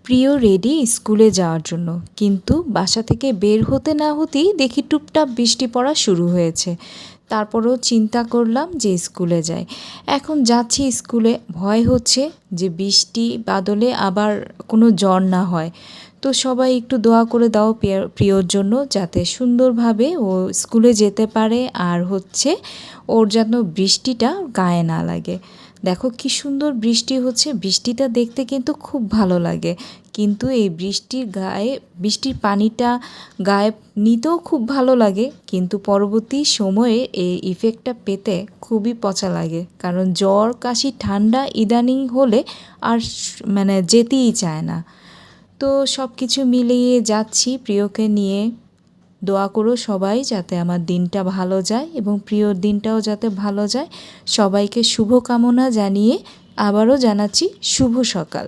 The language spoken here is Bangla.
প্রিয় রেডি স্কুলে যাওয়ার জন্য, কিন্তু বাসা থেকে বের হতে না হতেই দেখি টুপটাপ বৃষ্টি পড়া শুরু হয়েছে। তারপরেও চিন্তা করলাম যে স্কুলে যাই। এখন যাচ্ছি স্কুলে, ভয় হচ্ছে যে বৃষ্টি বাদলে আবার কোনো জ্বর না হয়। তো সবাই একটু দোয়া করে দাও প্রিয়র জন্য, যাতে সুন্দরভাবে ও স্কুলে যেতে পারে, আর হচ্ছে ওর যেন বৃষ্টিটা গায়ে না লাগে। দেখো কি সুন্দর বৃষ্টি হচ্ছে, বৃষ্টিটা দেখতে কিন্তু খুব ভালো লাগে। কিন্তু এই বৃষ্টির পানিটা গায়ে নিতেও খুব ভালো লাগে, কিন্তু পরবর্তী সময়ে এই ইফেক্টটা পেতে খুবই পচা লাগে। কারণ জ্বর কাশি ঠান্ডা ইদানিং হলে আর মানে যেতেই চায় না। তো সব কিছু মিলিয়ে যাচ্ছি প্রিয়কে নিয়ে। দোয়া করো সবাই যাতে আমার দিনটা ভালো যায় এবং প্রিয়র দিনটাও যাতে ভালো যায়। সবাইকে শুভকামনা জানিয়ে আবারও জানাচ্ছি শুভ সকাল।